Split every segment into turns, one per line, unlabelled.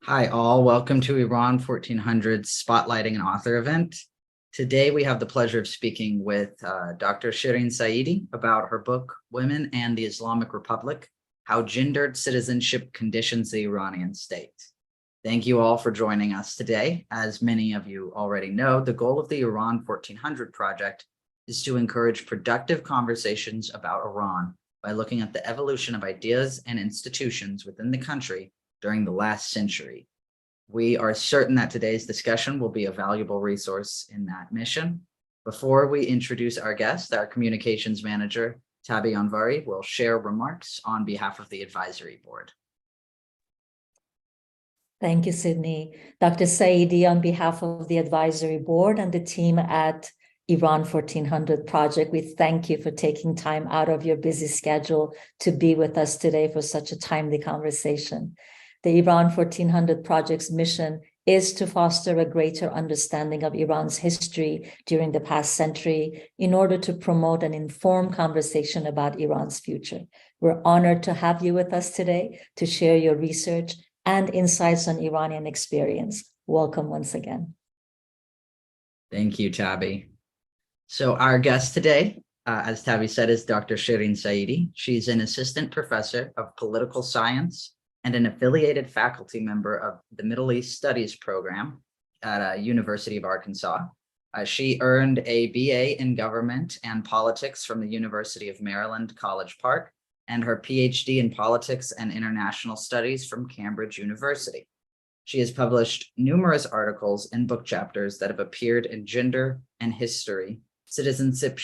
Hi, all. Welcome to Iran 1400 Spotlighting an Author event. Today, we have the pleasure of speaking with Dr. Shirin Saeidi about her book, Women and the Islamic Republic, How Gendered Citizenship Conditions the Iranian State. Thank you all for joining us today. As many of you already know, the goal of the Iran 1400 project is to encourage productive conversations about Iran by looking at the evolution of ideas and institutions within the country during the last century. We are certain that today's discussion will be a valuable resource in that mission. Before we introduce our guest, our communications manager, Tabi Anvari, will share remarks on behalf of the advisory board.
Thank you, Sydney. Dr. Saeidi, on behalf of the advisory board and the team at Iran 1400 Project, we thank you for taking time out of your busy schedule to be with us today for such a timely conversation. The Iran 1400 Project's mission is to foster a greater understanding of Iran's history during the past century in order to promote an informed conversation about Iran's future. We're honored to have you with us today to share your research and insights on Iranian experience. Welcome once again.
Thank you, Tabi. So our guest today, as Tabi said, is Dr. Shirin Saeidi. She's an assistant professor of political science and an affiliated faculty member of the Middle East Studies program at University of Arkansas. She earned a BA in government and politics from the University of Maryland, College Park, and her PhD in politics and international studies from Cambridge University. She has published numerous articles and book chapters that have appeared in Gender and History, Citizenship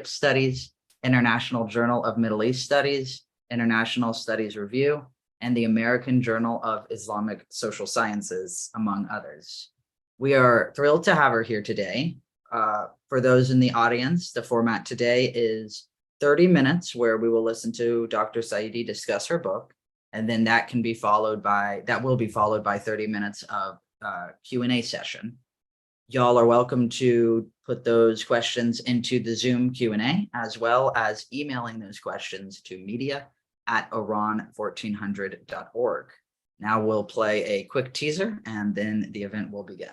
Studies, International Journal of Middle East Studies, International Studies Review, and the American Journal of Islamic Social Sciences, among others. We are thrilled to have her here today. For those in the audience, the format today is 30 minutes where we will listen to Dr. Saeidi discuss her book, and then that will be followed by 30 minutes of Q&A session. Y'all are welcome to put those questions into the Zoom Q&A, as well as emailing those questions to media@iran1400.org. Now we'll play a quick teaser and then the event will begin.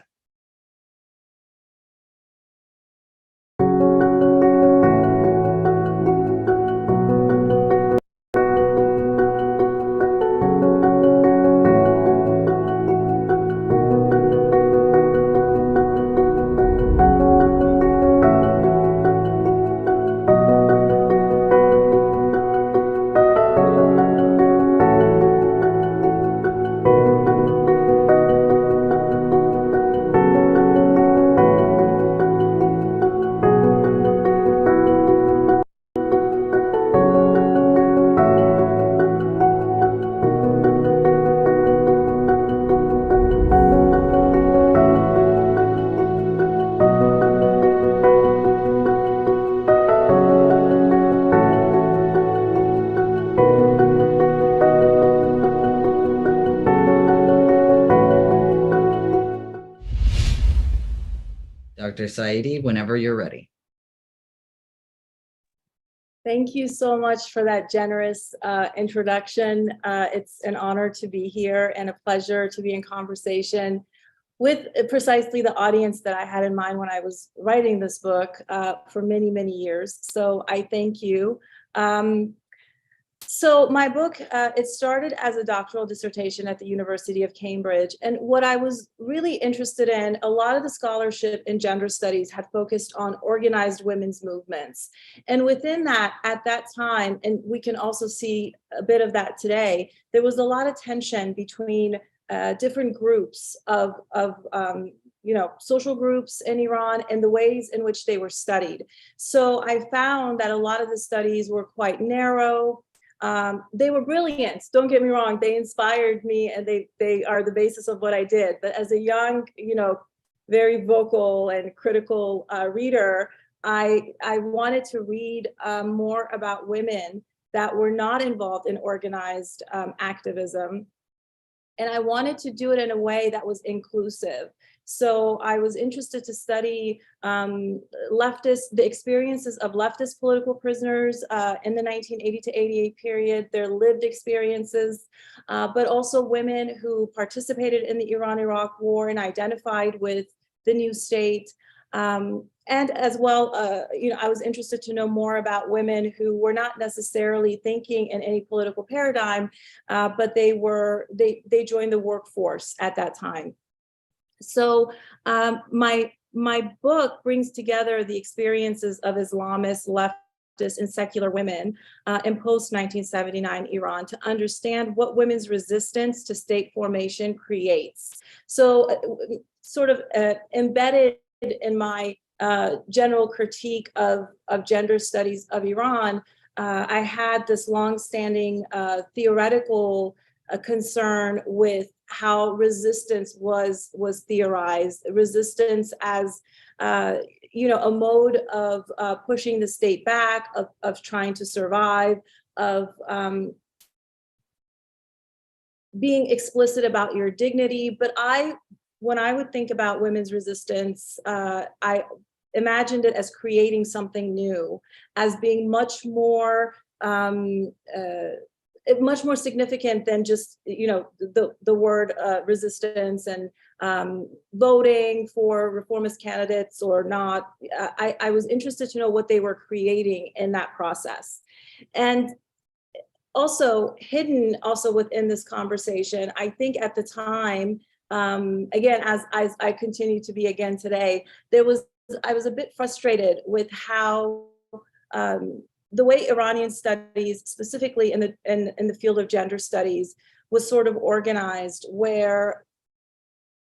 Dr. Saeidi, whenever you're ready.
Thank you so much for that generous introduction. It's an honor to be here and a pleasure to be in conversation with precisely the audience that I had in mind when I was writing this book for many, many years. So I thank you. So my book, it started as a doctoral dissertation at the University of Cambridge. And what I was really interested in, a lot of the scholarship in gender studies had focused on organized women's movements. And within that, at that time, and we can also see a bit of that today, there was a lot of tension between different groups of social groups in Iran and the ways in which they were studied. So I found that a lot of the studies were quite narrow. They were brilliant, don't get me wrong, they inspired me and they are the basis of what I did. But as a young, very vocal and critical reader, I wanted to read more about women that were not involved in organized activism. And I wanted to do it in a way that was inclusive. So I was interested to study the experiences of leftist political prisoners in the 1980 to 88 period, their lived experiences, but also women who participated in the Iran-Iraq War and identified with the new state. And as well, I was interested to know more about women who were not necessarily thinking in any political paradigm, but they joined the workforce at that time. So my book brings together the experiences of Islamist, leftist, and secular women in post-1979 Iran to understand what women's resistance to state formation creates. So sort of embedded in my general critique of gender studies of Iran, I had this longstanding theoretical concern with how resistance was theorized. Resistance as a mode of pushing the state back, of trying to survive, of being explicit about your dignity. But when I would think about women's resistance, I imagined it as creating something new, as being much more significant than just the word resistance and voting for reformist candidates or not. I was interested to know what they were creating in that process. And also hidden within this conversation, I think at the time, again, as I continue to be again today, I was a bit frustrated with how the way Iranian studies, specifically in the field of gender studies, was sort of organized, where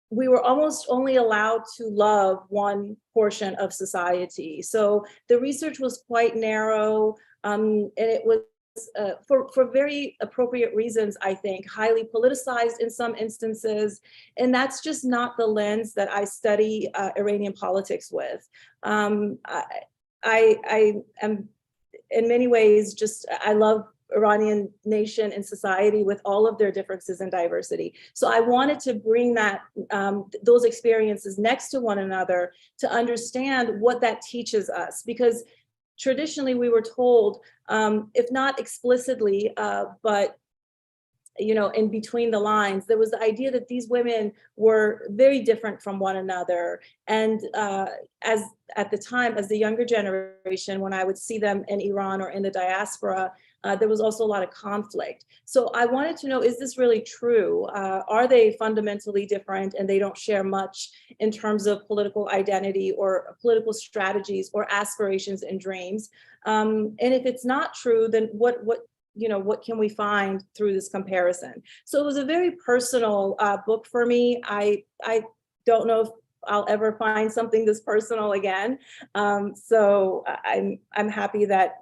we were almost only allowed to love one portion of society. So the research was quite narrow, and it was for very appropriate reasons, I think, highly politicized in some instances. And that's just not the lens that I study Iranian politics with. I am in many ways I love Iranian nation and society with all of their differences and diversity. So I wanted to bring those experiences next to one another to understand what that teaches us, because traditionally we were told, if not explicitly, but in between the lines, there was the idea that these women were very different from one another. And as at the time, as the younger generation, when I would see them in Iran or in the diaspora, there was also a lot of conflict. So I wanted to know, is this really true? Are they fundamentally different and they don't share much in terms of political identity or political strategies or aspirations and dreams? And if it's not true, then what can we find through this comparison? So it was a very personal book for me. I don't know if I'll ever find something this personal again. So I'm happy that,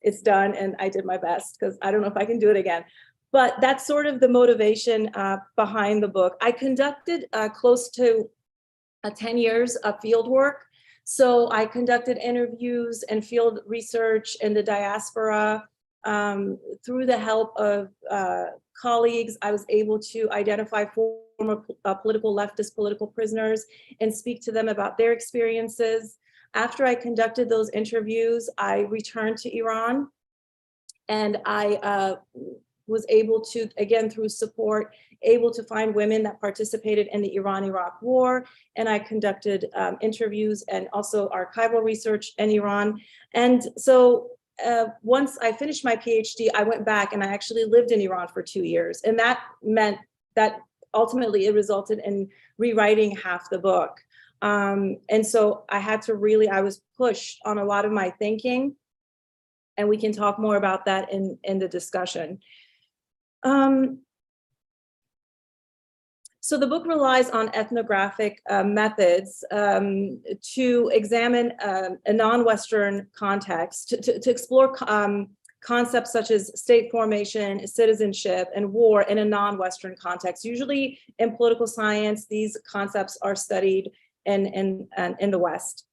it's done and I did my best, because I don't know if I can do it again. But that's sort of the motivation behind the book. I conducted close to 10 years of field work. So I conducted interviews and field research in the diaspora. Through the help of colleagues, I was able to identify former political leftist political prisoners and speak to them about their experiences. After I conducted those interviews, I returned to Iran, and I was able to, again, through support, able to find women that participated in the Iran-Iraq War, and I conducted interviews and also archival research in Iran. And so once I finished my PhD, I went back and I actually lived in Iran for 2 years. And that meant that ultimately it resulted in rewriting half the book. And so I was pushed on a lot of my thinking, and we can talk more about that in the discussion. So the book relies on ethnographic methods to examine a non-Western context, to explore concepts such as state formation, citizenship, and war in a non-Western context. Usually in political science, these concepts are studied in the West.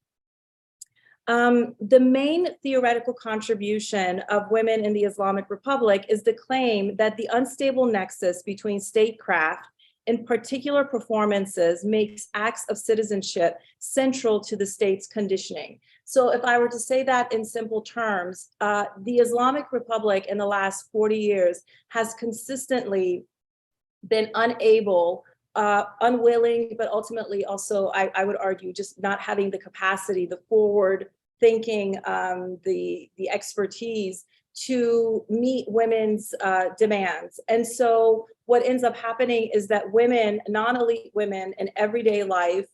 The main theoretical contribution of women in the Islamic Republic is the claim that the unstable nexus between statecraft in particular performances makes acts of citizenship central to the state's conditioning. So if I were to say that in simple terms, the Islamic Republic in the last 40 years has consistently been unable, unwilling, but ultimately also, I would argue, just not having the capacity, the forward thinking, the expertise to meet women's demands. And so what ends up happening is that women, non-elite women in everyday life,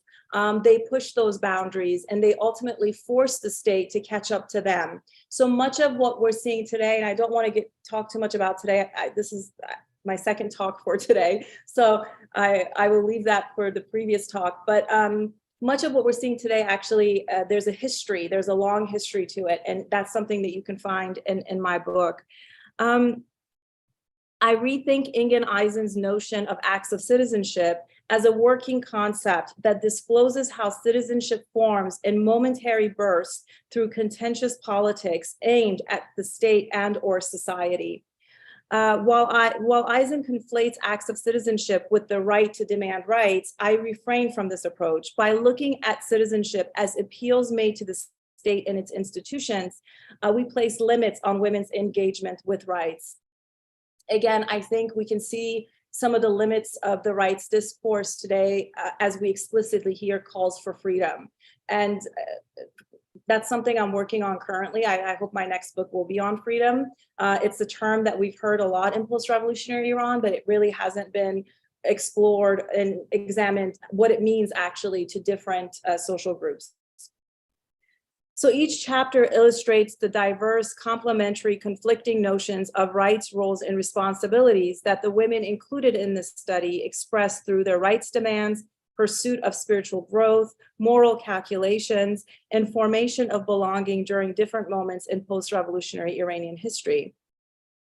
they push those boundaries and they ultimately force the state to catch up to them. So much of what we're seeing today, and I don't want to talk too much about today, this is my second talk for today, so I will leave that for the previous talk, but much of what we're seeing today, actually, there's a long history to it, and that's something that you can find in my book. I rethink Ingen Eisen's notion of acts of citizenship as a working concept that discloses how citizenship forms in momentary bursts through contentious politics aimed at the state and or society. While Eisen conflates acts of citizenship with the right to demand rights, I refrain from this approach by looking at citizenship as appeals made to the state and its institutions. We place limits on women's engagement with rights. Again, I think we can see some of the limits of the rights discourse today as we explicitly hear calls for freedom. And that's something I'm working on currently. I hope my next book will be on freedom. It's a term that we've heard a lot in post-revolutionary Iran, but it really hasn't been explored and examined what it means actually to different social groups. So each chapter illustrates the diverse, complementary, conflicting notions of rights, roles, and responsibilities that the women included in this study express through their rights demands, pursuit of spiritual growth, moral calculations, and formation of belonging during different moments in post-revolutionary Iranian history.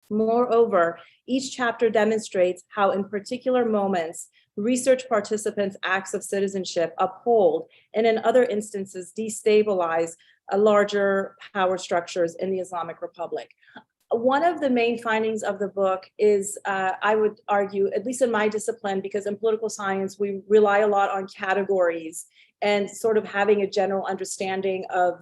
Moreover, each chapter demonstrates how in particular moments, research participants' acts of citizenship uphold, and in other instances, destabilize larger power structures in the Islamic Republic. One of the main findings of the book is, I would argue, at least in my discipline, because in political science, we rely a lot on categories and sort of having a general understanding of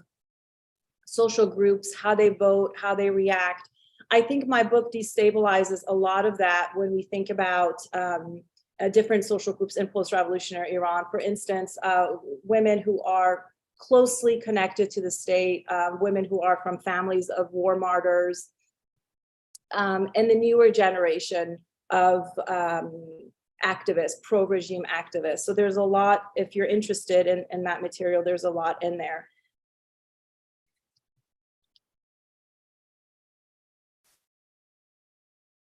social groups, how they vote, how they react. I think my book destabilizes a lot of that when we think about different social groups in post-revolutionary Iran. For instance, women who are closely connected to the state, women who are from families of war martyrs, and the newer generation of activists, pro-regime activists. So there's a lot, if you're interested in that material, there's a lot in there.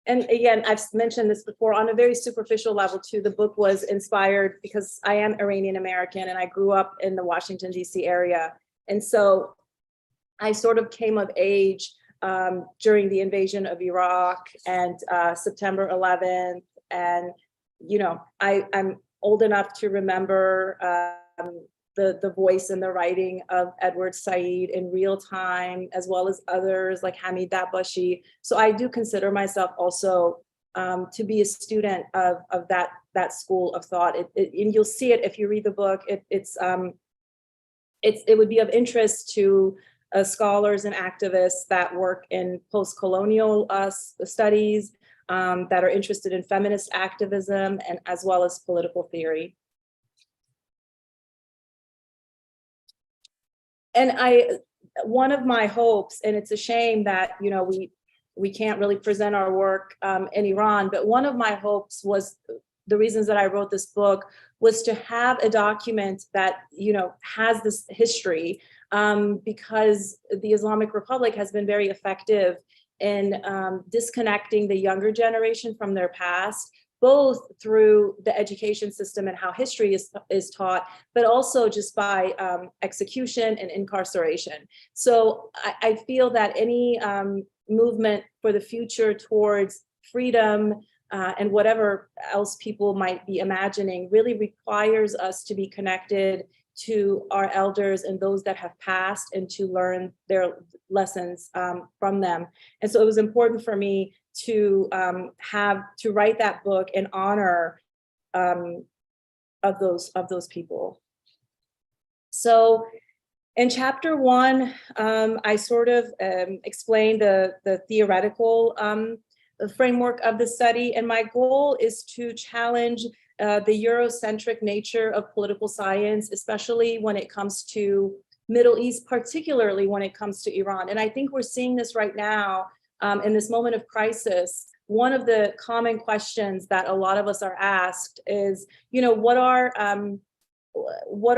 And again, I've mentioned this before, on a very superficial level too, the book was inspired because I am Iranian American and I grew up in the Washington, D.C. area. And so I sort of came of age during the invasion of Iraq and September 11th. And, you know, I'm old enough to remember the voice and the writing of Edward Said in real time, as well as others like Hamid Dabashi. So I do consider myself also to be a student of that school of thought. And you'll see it if you read the book. It would be of interest to scholars and activists that work in post-colonial studies, that are interested in feminist activism, and as well as political theory. And one of my hopes, and it's a shame that, you know, we can't really present our work in Iran, but one of my hopes was, the reasons that I wrote this book was to have a document that, you know, has this history, because the Islamic Republic has been very effective in disconnecting the younger generation from their past, both through the education system and how history is taught, but also just by execution and incarceration. So I feel that any movement for the future towards freedom and whatever else people might be imagining really requires us to be connected to our elders and those that have passed, and to learn their lessons from them. And so it was important for me to write that book in honor those people. So in chapter 1, I sort of explained the theoretical framework of the study, and my goal is to challenge the Eurocentric nature of political science, especially when it comes to Middle East, particularly when it comes to Iran. And I think we're seeing this right now in this moment of crisis. One of the common questions that a lot of us are asked is, what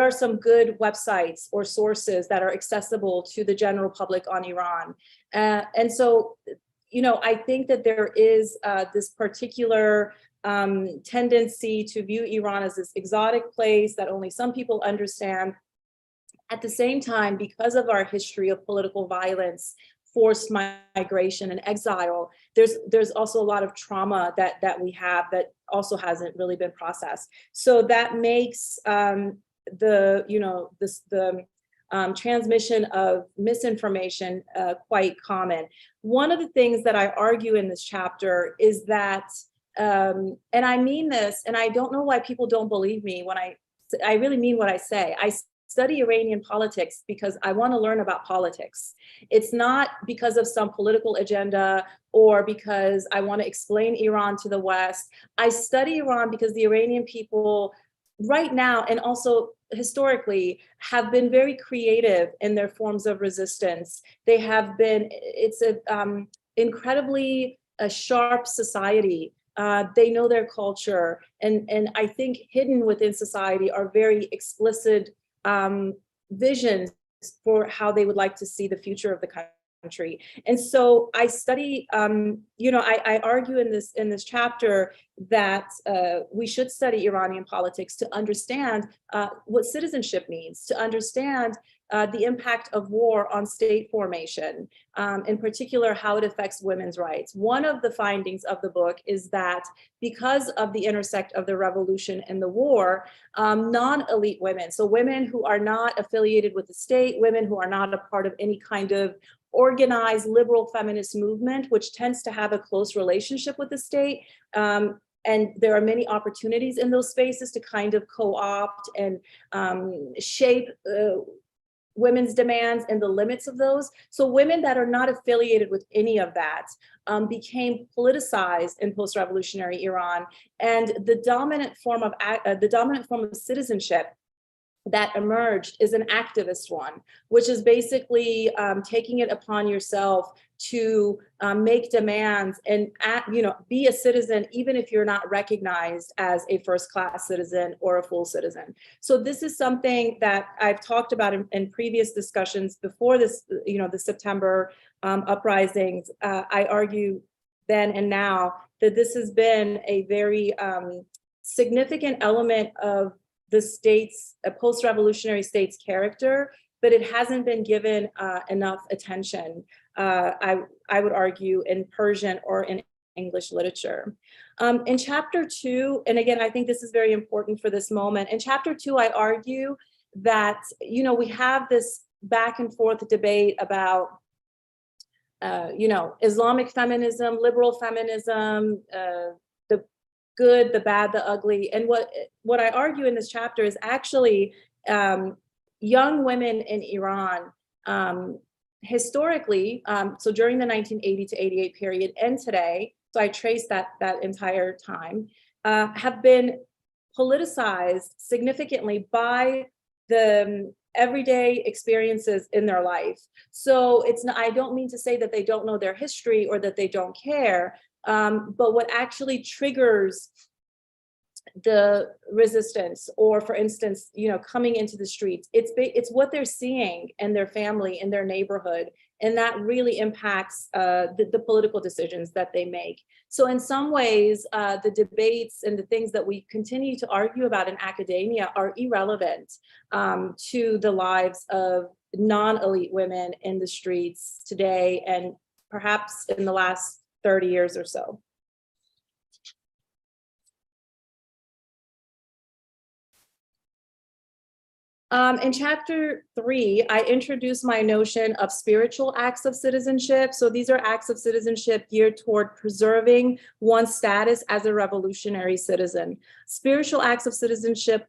are some good websites or sources that are accessible to the general public on Iran? And so, I think that there is this particular tendency to view Iran as this exotic place that only some people understand. At the same time, because of our history of political violence, forced migration and exile, there's also a lot of trauma that we have that also hasn't really been processed. So that makes the transmission of misinformation quite common. One of the things that I argue in this chapter is that, and I mean this, and I don't know why people don't believe me when I really mean what I say. I study Iranian politics because I want to learn about politics. It's not because of some political agenda or because I want to explain Iran to the West. I study Iran because the Iranian people right now, and also historically, have been very creative in their forms of resistance. They have been, it's an incredibly sharp society. They know their culture, and I think hidden within society are very explicit visions for how they would like to see the future of the country. And so I study, I argue in this chapter that we should study Iranian politics to understand what citizenship means, to understand the impact of war on state formation, in particular, how it affects women's rights. One of the findings of the book is that because of the intersect of the revolution and the war, non-elite women, so women who are not affiliated with the state, women who are not a part of any kind of organized liberal feminist movement, which tends to have a close relationship with the state, and there are many opportunities in those spaces to kind of co-opt and shape women's demands and the limits of those. So women that are not affiliated with any of that became politicized in post-revolutionary Iran, and the dominant form of citizenship that emerged is an activist one, which is basically taking it upon yourself to make demands and be a citizen, even if you're not recognized as a first-class citizen or a full citizen. So this is something that I've talked about in previous discussions before this, the September uprisings. I argue then and now that this has been a very significant element of the state's, a post-revolutionary state's character, but it hasn't been given enough attention, I would argue, in Persian or in English literature. In chapter 2, and again, I think this is very important for this moment. In chapter 2, I argue that, we have this back and forth debate about, Islamic feminism, liberal feminism, the good, the bad, the ugly. And what I argue in this chapter is actually young women in Iran, historically, so during the 1980 to 88 period and today, so I trace that entire time, have been politicized significantly by the everyday experiences in their life. So I don't mean to say that they don't know their history or that they don't care, but what actually triggers the resistance, or for instance, coming into the streets, it's what they're seeing in their family, in their neighborhood, and that really impacts the political decisions that they make. So in some ways, the debates and the things that we continue to argue about in academia are irrelevant to the lives of non-elite women in the streets today, and perhaps in the last 30 years or so. In chapter 3, I introduced my notion of spiritual acts of citizenship. So these are acts of citizenship geared toward preserving one's status as a revolutionary citizen. Spiritual acts of citizenship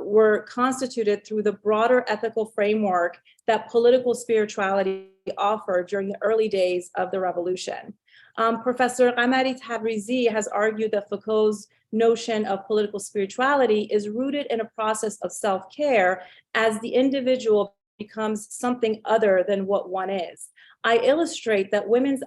were constituted through the broader ethical framework that political spirituality offered during the early days of the revolution. Professor Qamari Tabrizi has argued that Foucault's notion of political spirituality is rooted in a process of self-care as the individual becomes something other than what one is. I illustrate that women's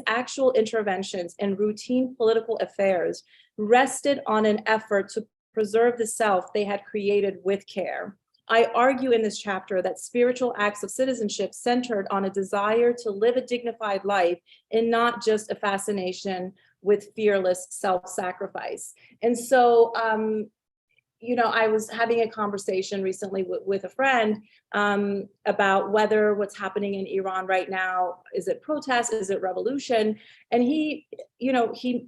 actual interventions in routine political affairs rested on an effort to preserve the self they had created with care. I argue in this chapter that spiritual acts of citizenship centered on a desire to live a dignified life and not just a fascination with fearless self-sacrifice. And so, I was having a conversation recently with a friend about whether what's happening in Iran right now, is it protest, is it revolution? And he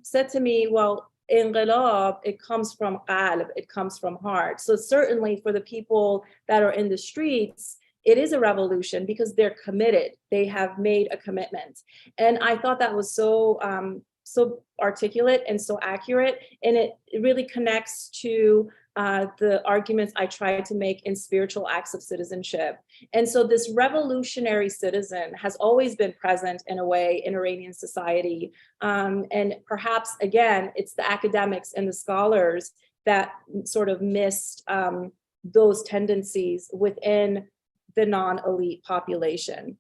said to me, well, inqilab, it comes from qalb, it comes from heart. So certainly for the people that are in the streets, it is a revolution because they're committed. They have made a commitment. And I thought that was so articulate and so accurate. And it really connects to the arguments I tried to make in spiritual acts of citizenship. And so this revolutionary citizen has always been present in a way in Iranian society. And perhaps, again, it's the academics and the scholars that sort of missed those tendencies within the non-elite population.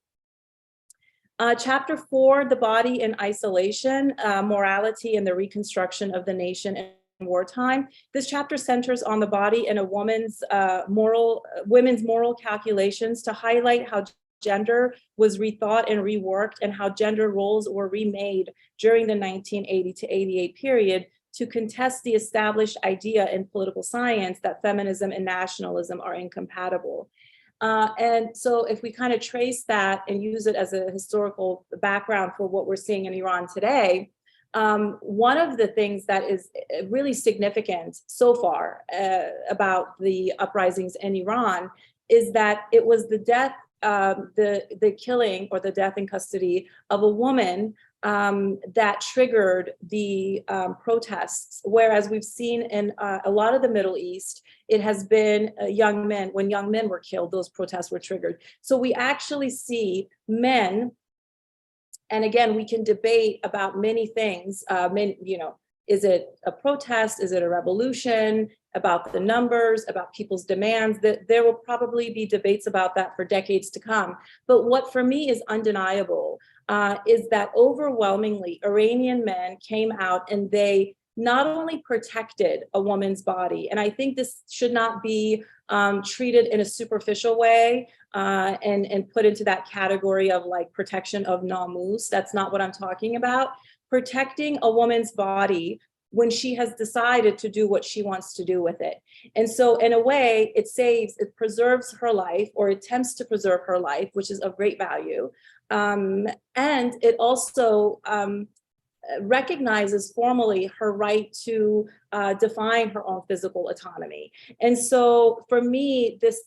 Chapter 4, the body in isolation, morality and the reconstruction of the nation in wartime. This chapter centers on the body and a women's moral calculations to highlight how gender was rethought and reworked and how gender roles were remade during the 1980 to 88 period to contest the established idea in political science that feminism and nationalism are incompatible. And so if we kind of trace that and use it as a historical background for what we're seeing in Iran today, one of the things that is really significant so far about the uprisings in Iran is that it was the death, the killing or the death in custody of a woman that triggered the protests. Whereas we've seen in a lot of the Middle East, it has been young men. When young men were killed, those protests were triggered. So we actually see men, and again, we can debate about many things. Is it a protest? Is it a revolution? About the numbers, about people's demands? That there will probably be debates about that for decades to come. But what for me is undeniable is that overwhelmingly Iranian men came out and they not only protected a woman's body, and I think this should not be treated in a superficial way and put into that category of like protection of namus. That's not what I'm talking about. Protecting a woman's body when she has decided to do what she wants to do with it. And so in a way, it preserves her life or attempts to preserve her life, which is of great value. And it also recognizes formally her right to define her own physical autonomy. And so for me, this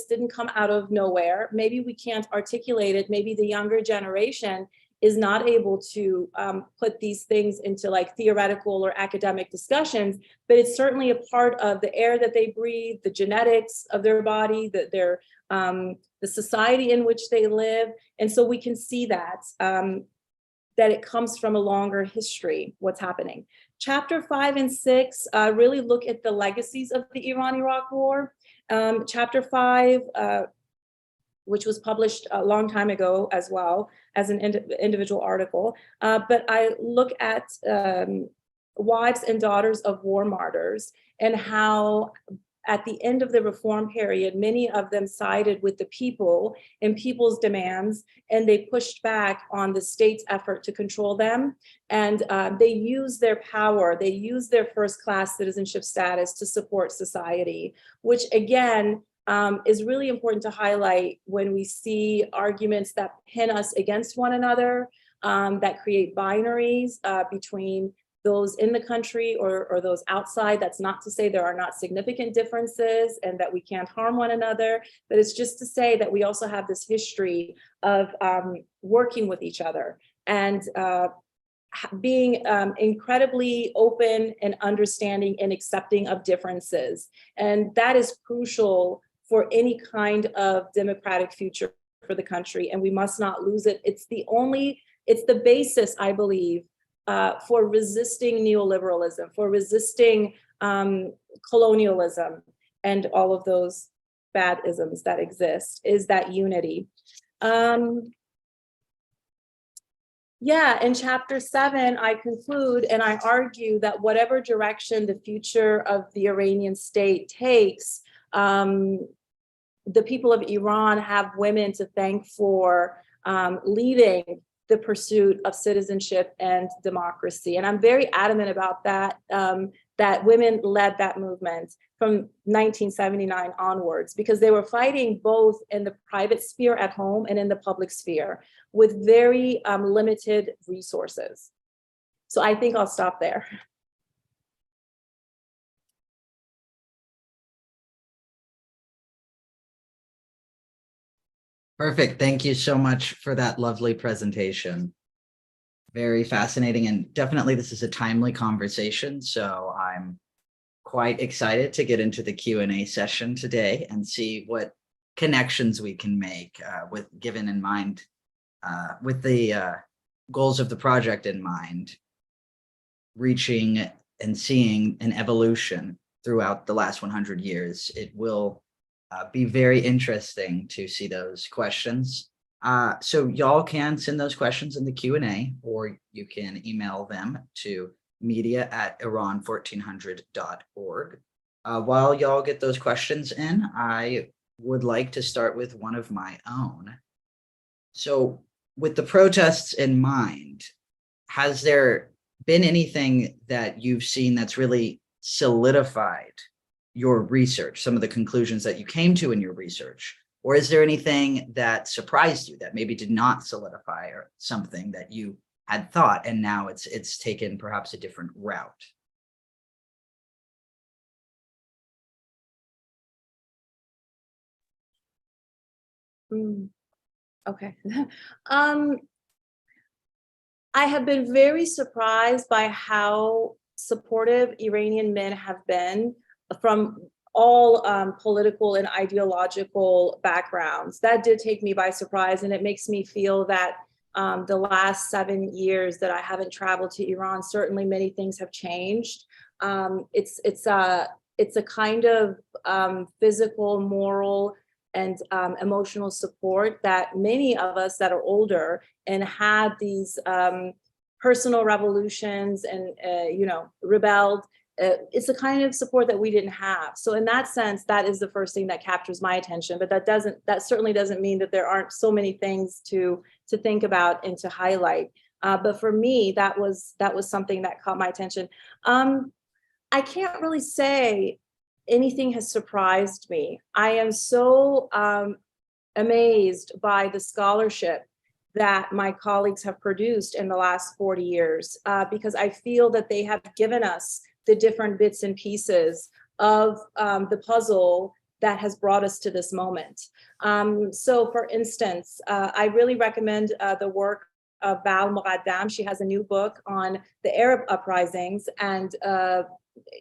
didn't come out of nowhere. Maybe we can't articulate it. Maybe the younger generation is not able to put these things into like theoretical or academic discussions, but it's certainly a part of the air that they breathe, the genetics of their body, the society in which they live. And so we can see that it comes from a longer history, what's happening. Chapter 5 and 6 really look at the legacies of the Iran-Iraq War. Chapter 5, which was published a long time ago as well as an individual article. But I look at wives and daughters of war martyrs and how at the end of the reform period, many of them sided with the people and people's demands, and they pushed back on the state's effort to control them. And they used their power, they used their first-class citizenship status to support society, which again, is really important to highlight when we see arguments that pin us against one another, that create binaries between those in the country or those outside. That's not to say there are not significant differences and that we can't harm one another, but it's just to say that we also have this history of working with each other and being incredibly open and understanding and accepting of differences. And that is crucial for any kind of democratic future for the country. And we must not lose it. It's the basis, I believe, for resisting neoliberalism, for resisting colonialism and all of those bad isms that exist, is that unity. In chapter 7, I conclude and I argue that whatever direction the future of the Iranian state takes, the people of Iran have women to thank for leading the pursuit of citizenship and democracy. And I'm very adamant about that, that women led that movement from 1979 onwards, because they were fighting both in the private sphere at home and in the public sphere with very limited resources. So I think I'll stop there.
Perfect. Thank you so much for that lovely presentation. Very fascinating, and definitely this is a timely conversation. So I'm quite excited to get into the Q&A session today and see what connections we can make with the goals of the project in mind, reaching and seeing an evolution throughout the last 100 years. It will be very interesting to see those questions. So y'all can send those questions in the Q&A, or you can email them to media@iran1400.org. While y'all get those questions in, I would like to start with one of my own. So with the protests in mind, has there been anything that you've seen that's really solidified your research, some of the conclusions that you came to in your research? Or is there anything that surprised you that maybe did not solidify, or something that you had thought and now it's taken perhaps a different route?
Okay. I have been very surprised by how supportive Iranian men have been from all political and ideological backgrounds. That did take me by surprise, and it makes me feel that the last 7 years that I haven't traveled to Iran, certainly many things have changed. It's a kind of physical, moral, and emotional support that many of us that are older and had these personal revolutions and rebelled, it's a kind of support that we didn't have. So in that sense, that is the first thing that captures my attention. But that certainly doesn't mean that there aren't so many things to think about and to highlight. But for me, that was something that caught my attention. I can't really say anything has surprised me. I am so amazed by the scholarship that my colleagues have produced in the last 40 years, because I feel that they have given us the different bits and pieces of the puzzle that has brought us to this moment. So for instance, I really recommend the work of Val Muqaddam. She has a new book on the Arab uprisings, and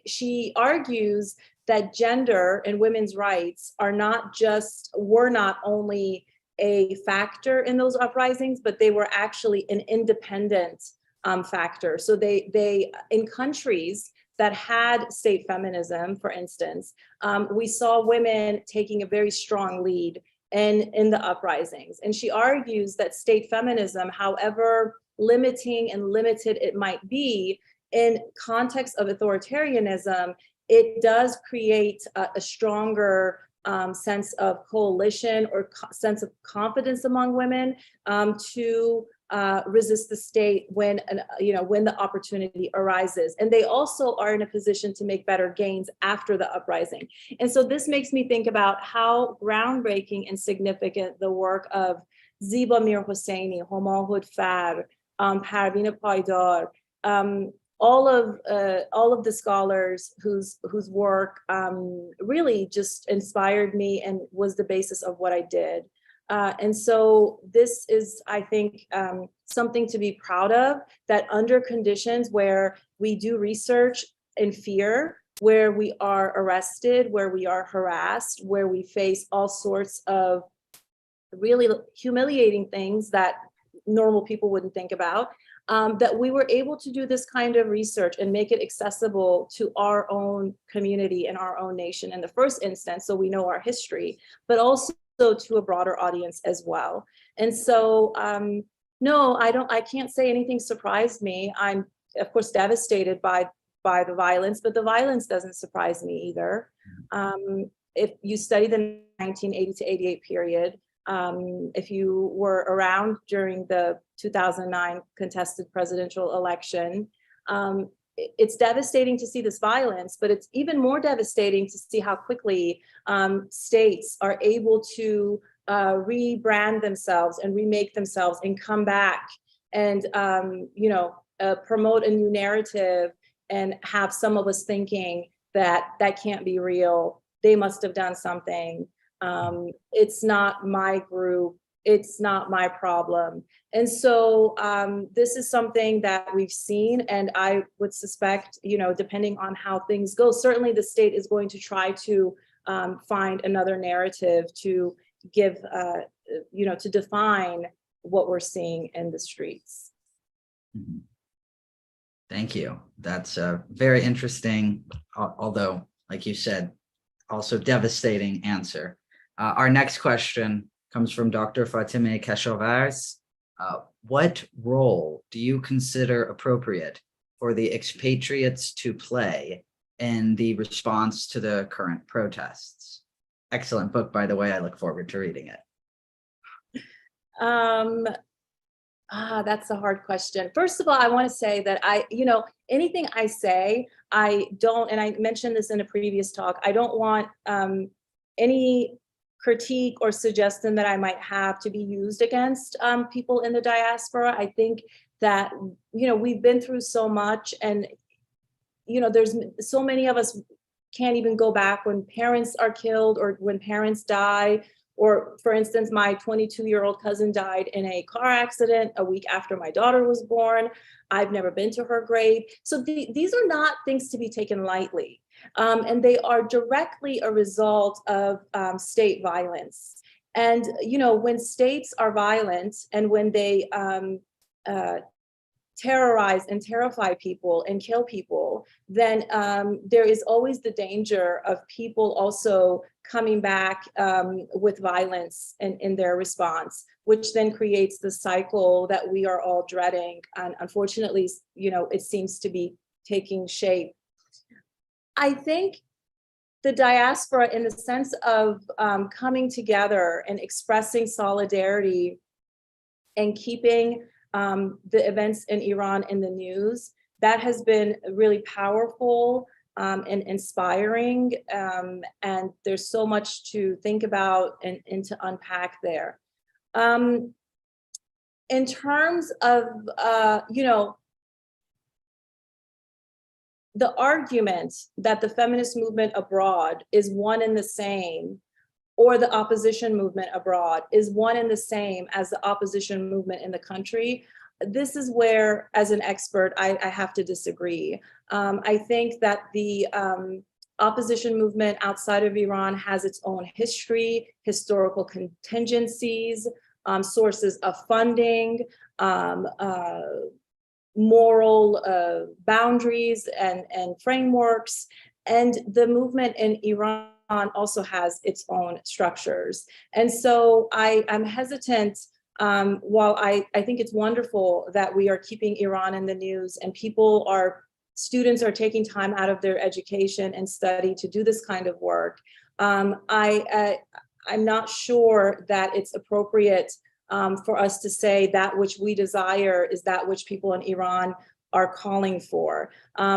she argues that gender and women's rights were not only a factor in those uprisings, but they were actually an independent factor. So they in countries that had state feminism, for instance, we saw women taking a very strong lead in the uprisings. And she argues that state feminism, however limiting and limited it might be, in context of authoritarianism, it does create a stronger sense of coalition or sense of confidence among women to resist the state when the opportunity arises. And they also are in a position to make better gains after the uprising. And so this makes me think about how groundbreaking and significant the work of Ziba Mir Hosseini, Homa Hudfar, Parveen Paidar, all of the scholars whose work really just inspired me and was the basis of what I did. And so this is, I think, something to be proud of, that under conditions where we do research in fear, where we are arrested, where we are harassed, where we face all sorts of really humiliating things that normal people wouldn't think about, that we were able to do this kind of research and make it accessible to our own community and our own nation in the first instance, so we know our history, but also to a broader audience as well. And so, no, I can't say anything surprised me. I'm, of course, devastated by the violence, but the violence doesn't surprise me either. If you study the 1980 to 88 period, if you were around during the 2009 contested presidential election, it's devastating to see this violence, but it's even more devastating to see how quickly states are able to rebrand themselves and remake themselves and come back and promote a new narrative and have some of us thinking that that can't be real. They must have done something. It's not my group. It's not my problem. And so this is something that we've seen, and I would suspect, depending on how things go, certainly the state is going to try to find another narrative to give, to define what we're seeing in the streets.
Mm-hmm. Thank you. That's a very interesting, although, like you said, also devastating answer. Our next question comes from Dr. Fatime Keshavars. What role do you consider appropriate for the expatriates to play in the response to the current protests? Excellent book, by the way. I look forward to reading it.
That's a hard question. First of all, I want to say that anything I say, I don't, and I mentioned this in a previous talk, I don't want any critique or suggestion that I might have to be used against people in the diaspora. I think that, we've been through so much, and, there's so many of us can't even go back when parents are killed or when parents die. Or, for instance, my 22-year-old cousin died in a car accident a week after my daughter was born. I've never been to her grave. So these are not things to be taken lightly. And they are directly a result of state violence. And, when states are violent and when they terrorize and terrify people and kill people, then there is always the danger of people also coming back with violence in their response, which then creates the cycle that we are all dreading. And unfortunately, it seems to be taking shape. I think the diaspora, in the sense of coming together and expressing solidarity and keeping the events in Iran in the news, that has been really powerful and inspiring. And there's so much to think about and to unpack there. In terms of, the argument that the feminist movement abroad is one and the same, or the opposition movement abroad is one and the same as the opposition movement in the country, this is where, as an expert, I have to disagree. I think that the opposition movement outside of Iran has its own history, historical contingencies, sources of funding, moral boundaries and frameworks. And the movement in Iran also has its own structures. And so I'm hesitant, while I think it's wonderful that we are keeping Iran in the news and students are taking time out of their education and study to do this kind of work. I'm not sure that it's appropriate for us to say that which we desire is that which people in Iran are calling for.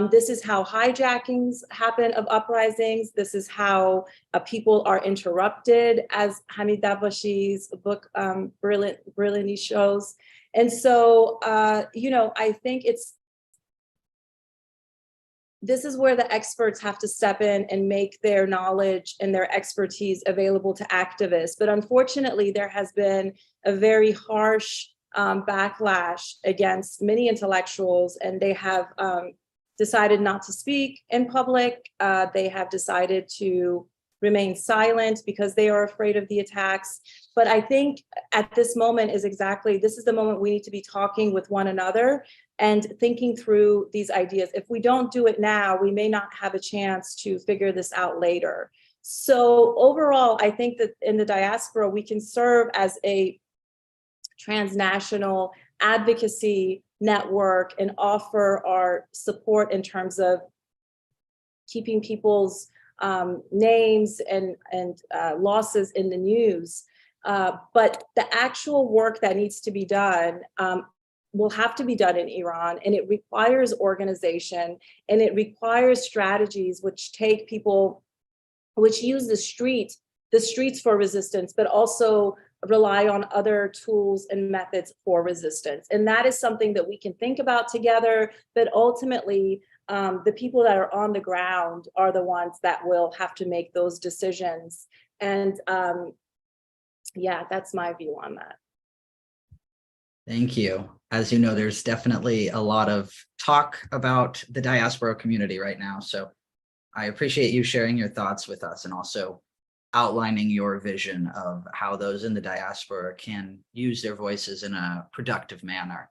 This is how hijackings happen of uprisings. This is how people are interrupted, as Hamid Dabashi's book brilliantly shows. And so, I think it's this is where the experts have to step in and make their knowledge and their expertise available to activists. But unfortunately, there has been a very harsh backlash against many intellectuals, and they have decided not to speak in public. They have decided to remain silent because they are afraid of the attacks. But I think at this moment this is the moment we need to be talking with one another and thinking through these ideas. If we don't do it now, we may not have a chance to figure this out later. So overall, I think that in the diaspora, we can serve as a transnational advocacy network and offer our support in terms of keeping people's names and losses in the news. But the actual work that needs to be done will have to be done in Iran, and it requires organization, and it requires strategies which take people, which use the streets for resistance, but also rely on other tools and methods for resistance. And that is something that we can think about together, but ultimately, the people that are on the ground are the ones that will have to make those decisions. And yeah, that's my view on that.
Thank you. As you know, there's definitely a lot of talk about the diaspora community right now. So I appreciate you sharing your thoughts with us and also outlining your vision of how those in the diaspora can use their voices in a productive manner.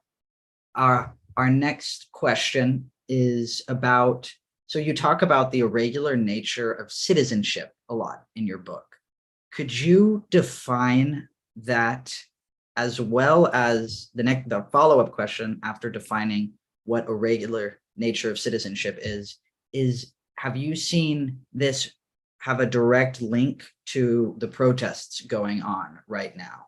Our next question is about, so you talk about the irregular nature of citizenship a lot in your book. Could you define that, as well as the follow-up question after defining what irregular nature of citizenship is have you seen this have a direct link to the protests going on right now?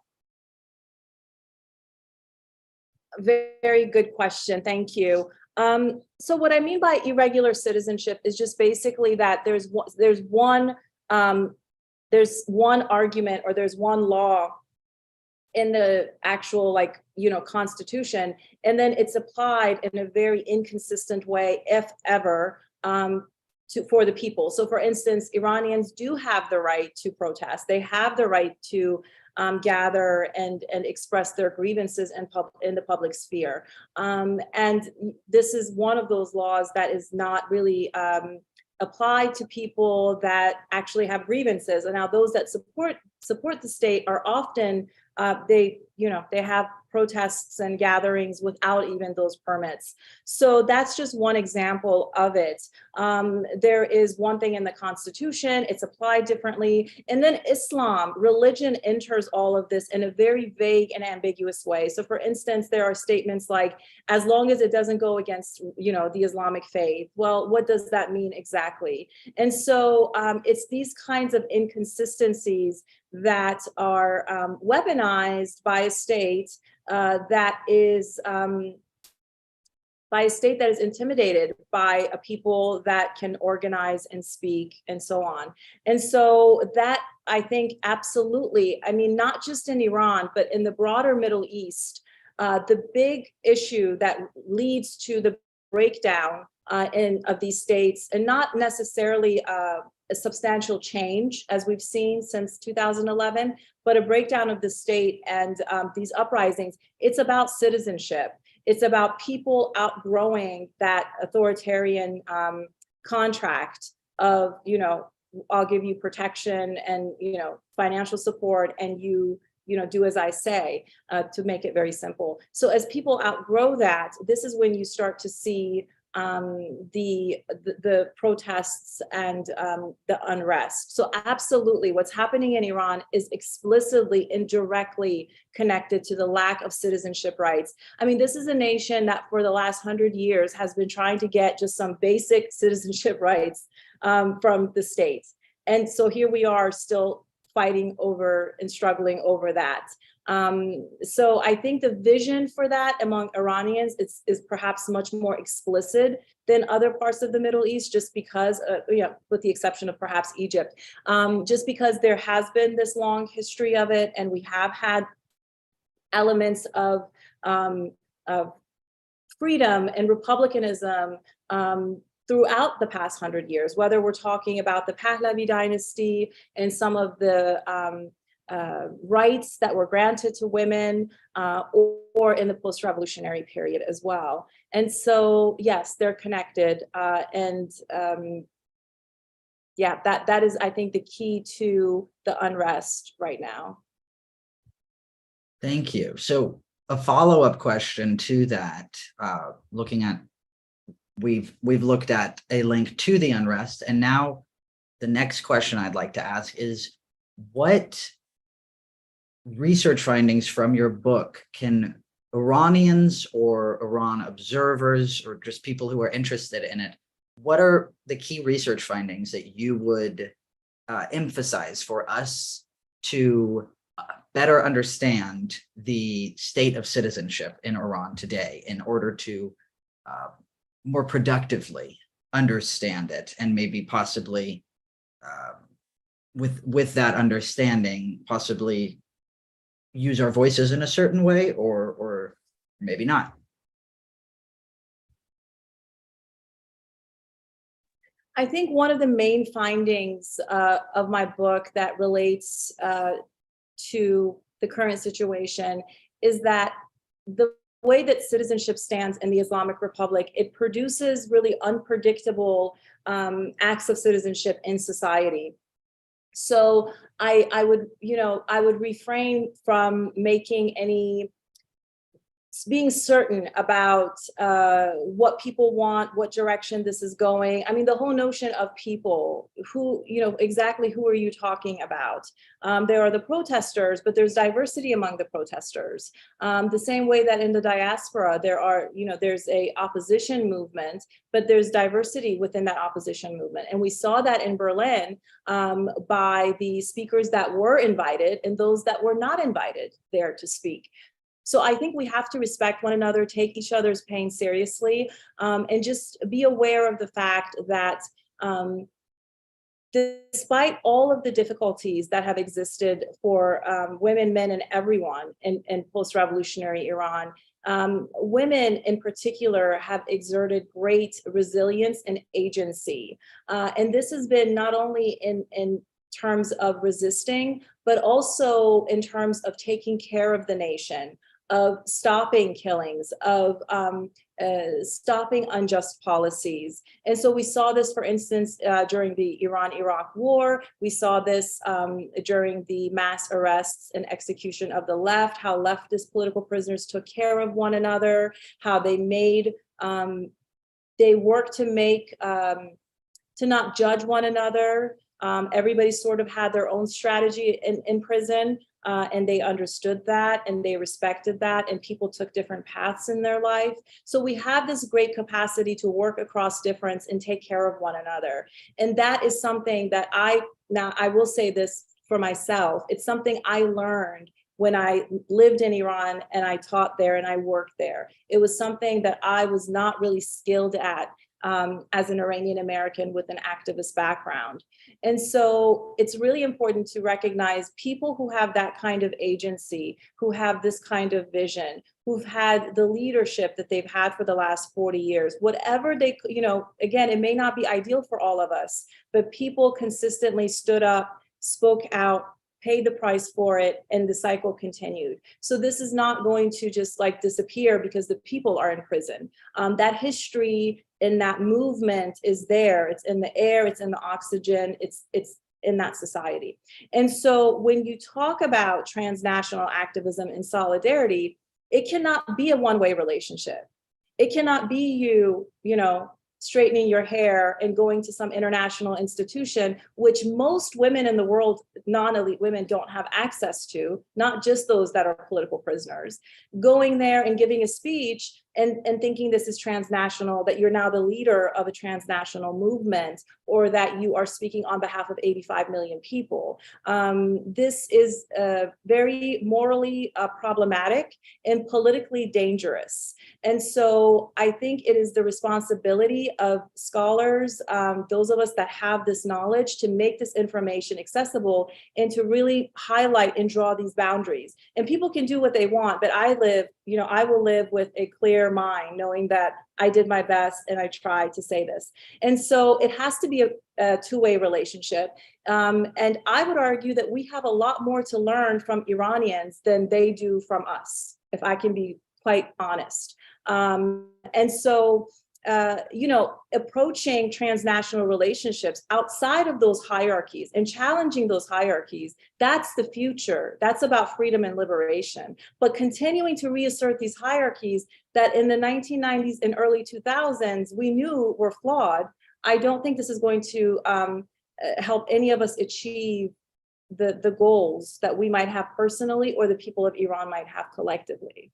Very good question. Thank you. So what I mean by irregular citizenship is just basically that there's one argument, or there's one law in the actual Constitution, and then it's applied in a very inconsistent way, if ever, for the people. So for instance, Iranians do have the right to protest. They have the right to gather and express their grievances in the public sphere. And this is one of those laws that is not really applied to people that actually have grievances. And now those that support the state are often they have protests and gatherings without even those permits. So that's just one example of it. There is one thing in the Constitution, it's applied differently. And then Islam, religion enters all of this in a very vague and ambiguous way. So for instance, there are statements like, as long as it doesn't go against, the Islamic faith. Well, what does that mean exactly? And so it's these kinds of inconsistencies that are weaponized by a state that is intimidated by a people that can organize and speak and so on. And so that, I think, absolutely, I mean, not just in Iran, but in the broader Middle East, the big issue that leads to the breakdown of these states, and not necessarily a substantial change as we've seen since 2011, but a breakdown of the state and these uprisings. It's about citizenship. It's about people outgrowing that authoritarian contract of, I'll give you protection and, financial support, and you do as I say, to make it very simple. So as people outgrow that, this is when you start to see the protests and the unrest. So absolutely, what's happening in Iran is explicitly and directly connected to the lack of citizenship rights. I mean, this is a nation that for the last 100 years has been trying to get just some basic citizenship rights from the state. And so here we are still fighting over and struggling over that. So I think the vision for that among Iranians is perhaps much more explicit than other parts of the Middle East, just because, with the exception of perhaps Egypt, just because there has been this long history of it, and we have had elements of freedom and republicanism throughout the past 100 years, whether we're talking about the Pahlavi dynasty and some of the rights that were granted to women, or in the post-revolutionary period as well. And so, yes, they're connected. Yeah, that is, I think, the key to the unrest right now.
Thank you. So a follow-up question to that, looking at, we've looked at a link to the unrest, and now the next question I'd like to ask is, what research findings from your book can Iranians or Iran observers or just people who are interested in it, what are the key research findings that you would emphasize for us to better understand the state of citizenship in Iran today in order to more productively understand it, and maybe possibly with that understanding, possibly use our voices in a certain way, or maybe not?
I think one of the main findings of my book that relates to the current situation is that the way that citizenship stands in the Islamic Republic, it produces really unpredictable acts of citizenship in society. So I would refrain from being certain about what people want, what direction this is going. I mean, the whole notion of people, exactly who are you talking about? There are the protesters, but there's diversity among the protesters. The same way that in the diaspora, there's a opposition movement, but there's diversity within that opposition movement. And we saw that in Berlin by the speakers that were invited and those that were not invited there to speak. So I think we have to respect one another, take each other's pain seriously, and just be aware of the fact that despite all of the difficulties that have existed for women, men, and everyone in post-revolutionary Iran, women in particular have exerted great resilience and agency. And this has been not only in terms of resisting, but also in terms of taking care of the nation, of stopping killings, of stopping unjust policies. And so we saw this, for instance, during the Iran-Iraq war. We saw this during the mass arrests and execution of the left, how leftist political prisoners took care of one another, how they worked to not judge one another. Everybody sort of had their own strategy in prison, and they understood that and they respected that, and people took different paths in their life. So we have this great capacity to work across difference and take care of one another. And that is something that I will say this for myself, it's something I learned when I lived in Iran and I taught there and I worked there. It was something that I was not really skilled at as an Iranian American with an activist background. And so it's really important to recognize people who have that kind of agency, who have this kind of vision, who've had the leadership that they've had for the last 40 years, whatever they, again, it may not be ideal for all of us, but people consistently stood up, spoke out, paid the price for it, and the cycle continued. So this is not going to just disappear because the people are in prison. That history and that movement is there. It's in the air, it's in the oxygen, it's in that society. And so when you talk about transnational activism and solidarity, it cannot be a one-way relationship. It cannot be you straightening your hair and going to some international institution, which most women in the world, non-elite women, don't have access to, not just those that are political prisoners. Going there and giving a speech and thinking this is transnational, that you're now the leader of a transnational movement, or that you are speaking on behalf of 85 million people. This is very morally problematic and politically dangerous. And so I think it is the responsibility of scholars, those of us that have this knowledge, to make this information accessible and to really highlight and draw these boundaries. And people can do what they want, but I will live with a clear mind, knowing that I did my best and I tried to say this. And so it has to be a two-way relationship. And I would argue that we have a lot more to learn from Iranians than they do from us, if I can be quite honest. And so, approaching transnational relationships outside of those hierarchies and challenging those hierarchies, that's the future. That's about freedom and liberation. But continuing to reassert these hierarchies that in the 1990s and early 2000s, we knew were flawed, I don't think this is going to help any of us achieve the goals that we might have personally or the people of Iran might have collectively.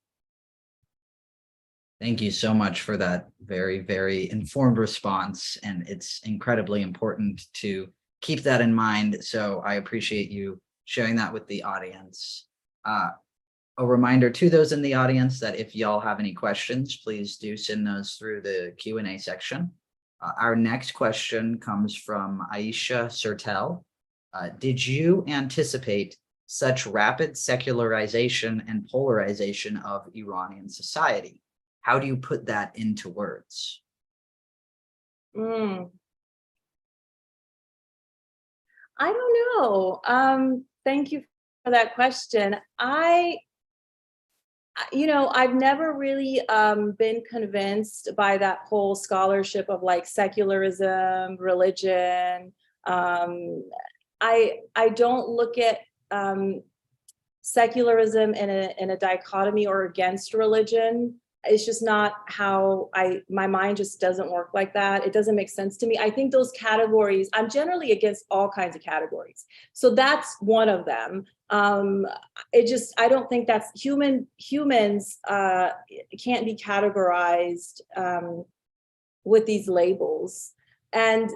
Thank you so much for that very, very informed response. And it's incredibly important to keep that in mind. So I appreciate you sharing that with the audience. A reminder to those in the audience that if y'all have any questions, please do send those through the Q&A section. Our next question comes from Aisha Sertel. Did you anticipate such rapid secularization and polarization of Iranian society? How do you put that into words?
I don't know. Thank you for that question. I've never really been convinced by that whole scholarship of like secularism, religion. I don't look at secularism in a dichotomy or against religion. It's just not how my mind just doesn't work like that. It doesn't make sense to me. I think those categories, I'm generally against all kinds of categories. So that's one of them. I don't think that's humans can't be categorized with these labels. And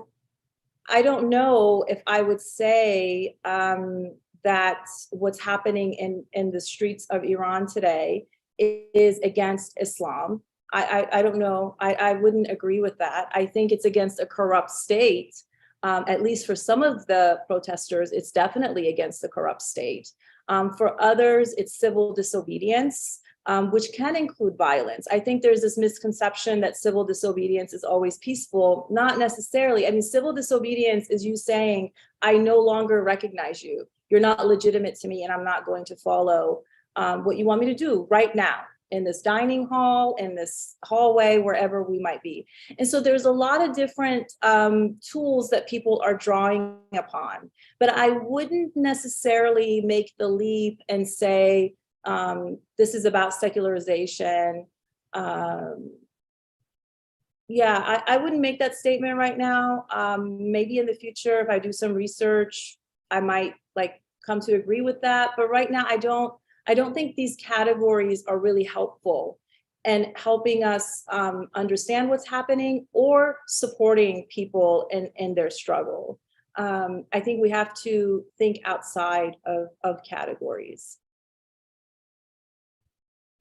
I don't know if I would say that what's happening in the streets of Iran today is against Islam. I don't know. I wouldn't agree with that. I think it's against a corrupt state. At least for some of the protesters, it's definitely against the corrupt state. For others, it's civil disobedience, which can include violence. I think there's this misconception that civil disobedience is always peaceful. Not necessarily. I mean, civil disobedience is you saying, I no longer recognize you. You're not legitimate to me, and I'm not going to follow what you want me to do right now in this dining hall, in this hallway, wherever we might be. And so there's a lot of different tools that people are drawing upon, but I wouldn't necessarily make the leap and say, this is about secularization. I wouldn't make that statement right now. Maybe in the future, if I do some research, I might come to agree with that. But right now, I don't think these categories are really helpful and helping us understand what's happening or supporting people in their struggle. I think we have to think outside of categories.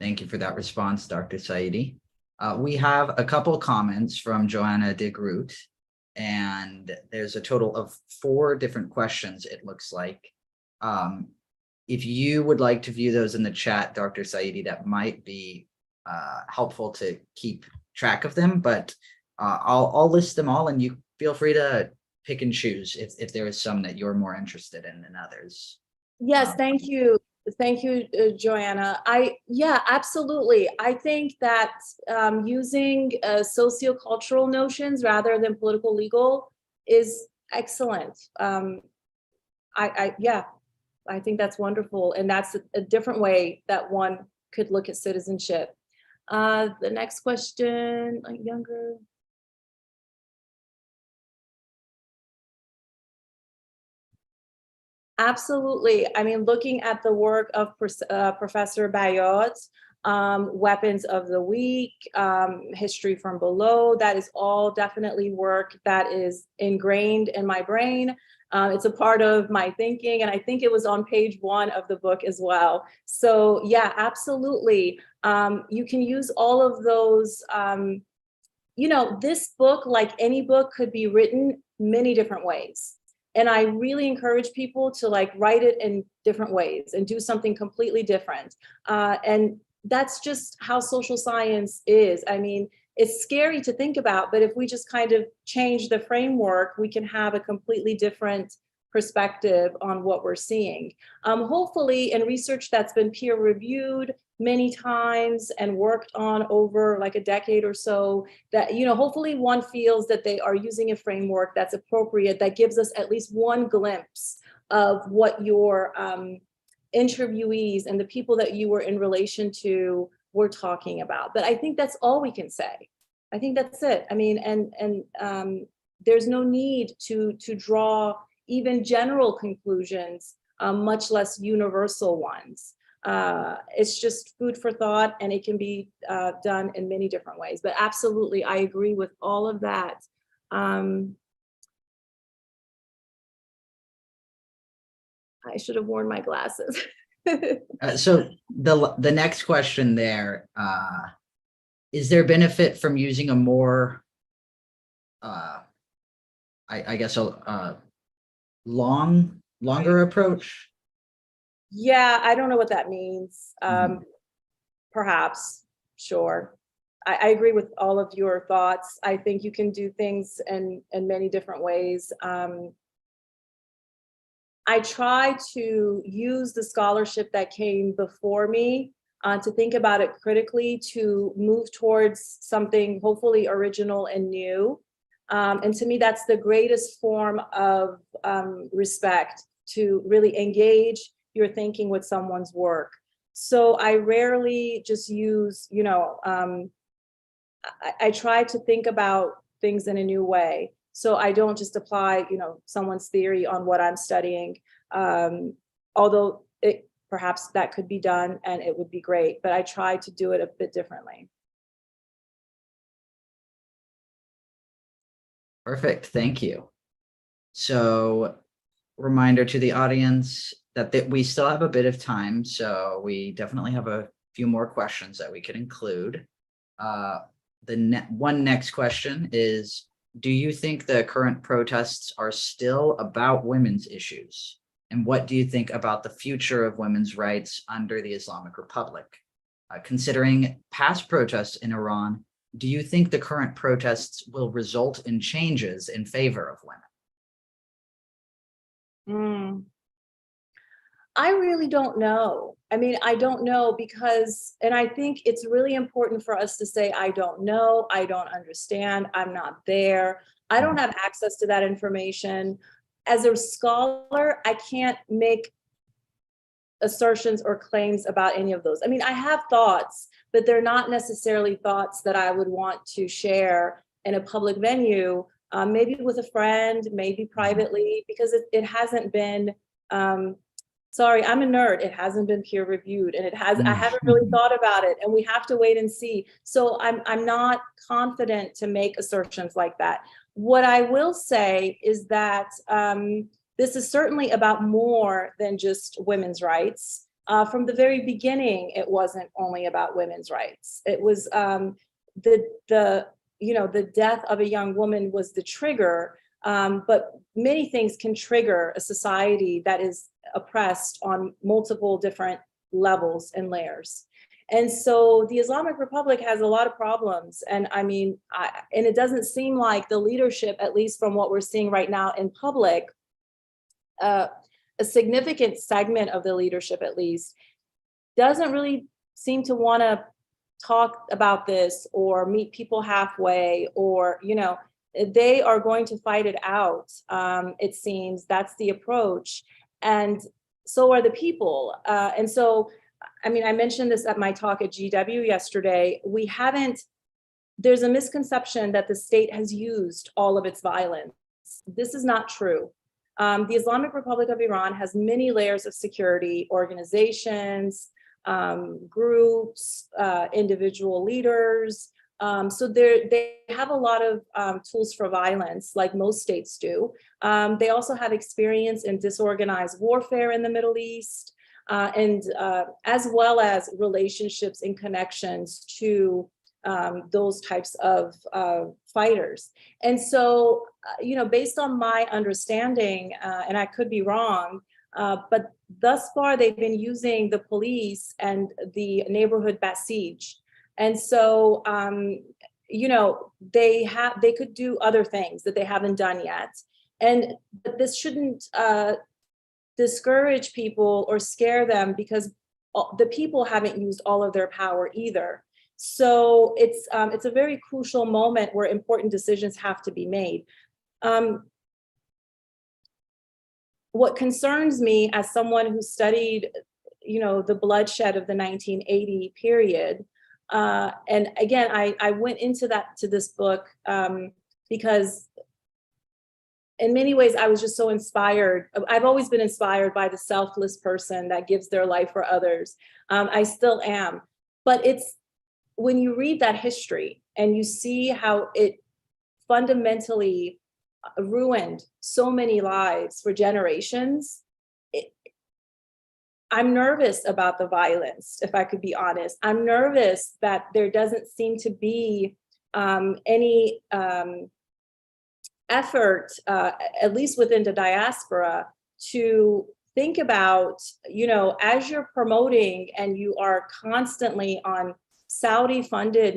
Thank you for that response, Dr. Saeidi. We have a couple comments from Joanna de Groot, and there's a total of 4 different questions, it looks like. If you would like to view those in the chat, Dr. Saeidi, that might be helpful to keep track of them, but I'll list them all and you feel free to pick and choose if there is some that you're more interested in than others.
Yes, thank you. Thank you, Joanna. Absolutely. I think that using sociocultural notions rather than political legal is excellent. I think that's wonderful. And that's a different way that one could look at citizenship. The next question, younger. Absolutely. I mean, looking at the work of Professor Bayot, Weapons of the Weak, History from Below, that is all definitely work that is ingrained in my brain. It's a part of my thinking, and I think it was on page 1 of the book as well. So yeah, absolutely. You can use all of those. This book, like any book, could be written many different ways. And I really encourage people to write it in different ways and do something completely different. And that's just how social science is. I mean, it's scary to think about, but if we just kind of change the framework, we can have a completely different perspective on what we're seeing. Hopefully, in research that's been peer reviewed many times and worked on over like a decade or so, that, you know, hopefully one feels that they are using a framework that's appropriate, that gives us at least one glimpse of what your interviewees and the people that you were in relation to were talking about. But I think that's all we can say. I think that's it. I mean, and there's no need to draw even general conclusions, much less universal ones. It's just food for thought, and it can be done in many different ways. But absolutely, I agree with all of that. I should have worn my glasses.
So the next question there, is there benefit from using a more, I guess, a longer approach?
Yeah, I don't know what that means. Perhaps, sure. I agree with all of your thoughts. I think you can do things in many different ways. I try to use the scholarship that came before me to think about it critically, to move towards something hopefully original and new. And to me, that's the greatest form of respect, to really engage your thinking with someone's work. So I rarely just use, you know, I try to think about things in a new way. So I don't just apply, you know, someone's theory on what I'm studying, although perhaps that could be done and it would be great, but I try to do it a bit differently.
Perfect, thank you. So, reminder to the audience that we still have a bit of time, so we definitely have a few more questions that we could include. The next question is, do you think the current protests are still about women's issues? And what do you think about the future of women's rights under the Islamic Republic? Considering past protests in Iran, do you think the current protests will result in changes in favor of women?
I really don't know. I mean, I don't know because, and I think it's really important for us to say, I don't know, I don't understand, I'm not there, I don't have access to that information. As a scholar, I can't make assertions or claims about any of those. I mean, I have thoughts, but they're not necessarily thoughts that I would want to share in a public venue, maybe with a friend, maybe privately, because it hasn't been, sorry, I'm a nerd. It hasn't been peer reviewed, and I haven't really thought about it, and we have to wait and see. So I'm not confident to make assertions like that. What I will say is that this is certainly about more than just women's rights. From the very beginning, it wasn't only about women's rights. It was the death of a young woman was the trigger, but many things can trigger a society that is oppressed on multiple different levels and layers. And so the Islamic Republic has a lot of problems. And I mean, and it doesn't seem like the leadership, at least from what we're seeing right now in public, a significant segment of the leadership, at least, doesn't really seem to want to talk about this or meet people halfway, or, you know, they are going to fight it out. It seems that's the approach. And so are the people. And so, I mean, I mentioned this at my talk at GW yesterday. There's a misconception that the state has used all of its violence. This is not true. The Islamic Republic of Iran has many layers of security, organizations, groups, individual leaders. So they have a lot of tools for violence, like most states do. They also have experience in disorganized warfare in the Middle East, and as well as relationships and connections to those types of fighters. And so, you know, based on my understanding, and I could be wrong, but thus far they've been using the police and the neighborhood basij. And so, they could do other things that they haven't done yet. And this shouldn't discourage people or scare them, because the people haven't used all of their power either. So it's a very crucial moment where important decisions have to be made. What concerns me as someone who studied, the bloodshed of the 1980 period, and again, I went into this book because in many ways, I was just so inspired. I've always been inspired by the selfless person that gives their life for others. I still am. But it's when you read that history and you see how it fundamentally ruined so many lives for generations, I'm nervous about the violence, if I could be honest. I'm nervous that there doesn't seem to be any effort, at least within the diaspora, to think about, as you're promoting and you are constantly on Saudi-funded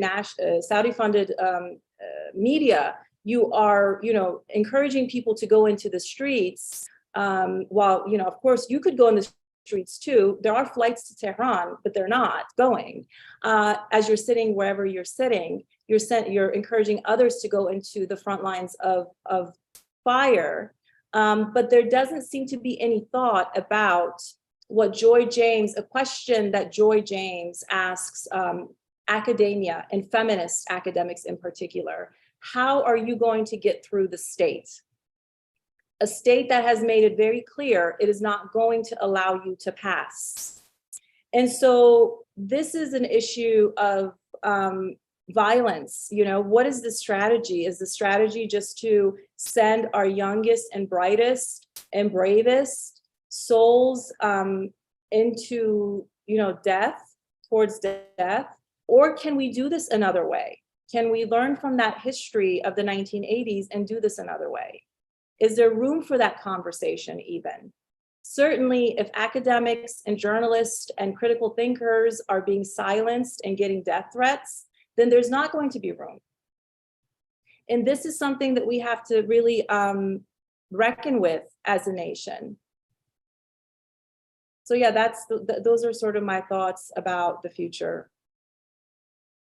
media, you are, encouraging people to go into the streets. While, of course, you could go in the streets too. There are flights to Tehran, but they're not going. As you're sitting wherever you're sitting, you're encouraging others to go into the front lines of fire. But there doesn't seem to be any thought about what a question that Joy James asks academia and feminist academics in particular. How are you going to get through the state? A state that has made it very clear it is not going to allow you to pass. And so this is an issue of violence. What is the strategy? Is the strategy just to send our youngest and brightest and bravest souls into, towards death? Or can we do this another way? Can we learn from that history of the 1980s and do this another way? Is there room for that conversation even? Certainly, if academics and journalists and critical thinkers are being silenced and getting death threats, then there's not going to be room. And this is something that we have to really reckon with as a nation. So yeah, those are sort of my thoughts about the future.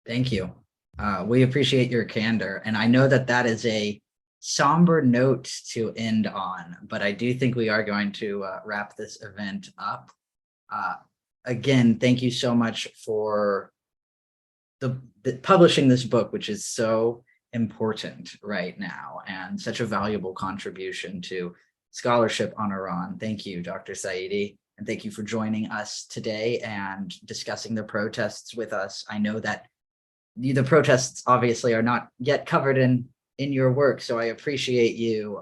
Thank you. We appreciate your candor. And I know that is a somber note to end on, but I do think we are going to wrap this event up. Again, thank you so much for the publishing this book, which is so important right now and such a valuable contribution to scholarship on Iran. Thank you, Dr. Saeidi, and thank you for joining us today and discussing the protests with us. I know that the protests obviously are not yet covered in your work, so I appreciate you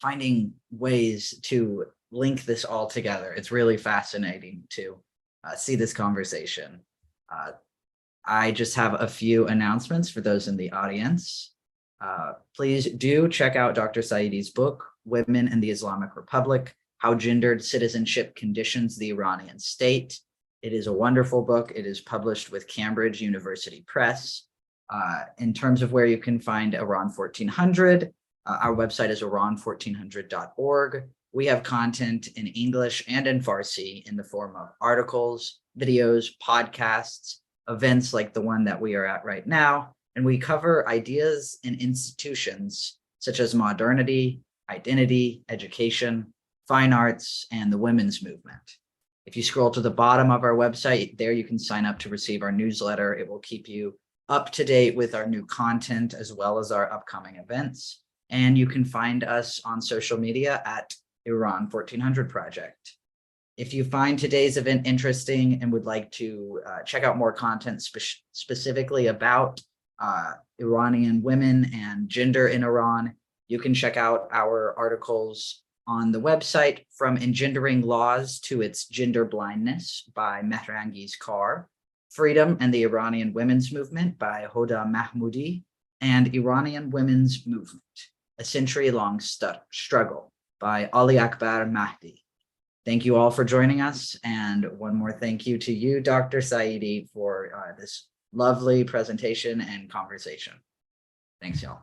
finding ways to link this all together. It's really fascinating to see this conversation. I just have a few announcements for those in the audience. Please do check out Dr. Saeidi's book, Women in the Islamic Republic: How Gendered Citizenship Conditions the Iranian State. It is a wonderful book. It is published with Cambridge University Press. In terms of where you can find Iran 1400, our website is iran1400.org. We have content in English and in Farsi in the form of articles, videos, podcasts, events like the one that we are at right now. And we cover ideas and institutions such as modernity, identity, education, fine arts, and the women's movement. If you scroll to the bottom of our website, there you can sign up to receive our newsletter. It will keep you up to date with our new content as well as our upcoming events. And you can find us on social media at Iran 1400 Project. If you find today's event interesting and would like to check out more content specifically about Iranian women and gender in Iran, you can check out our articles on the website, From Engendering Laws to Its Gender Blindness by Mehrangiz Kar, Freedom and the Iranian Women's Movement by Hoda Mahmoudi, and Iranian Women's Movement, A Century-Long Struggle by Ali Akbar Mahdi. Thank you all for joining us, and one more thank you to you, Dr. Saeidi, for this lovely presentation and conversation. Thanks, y'all.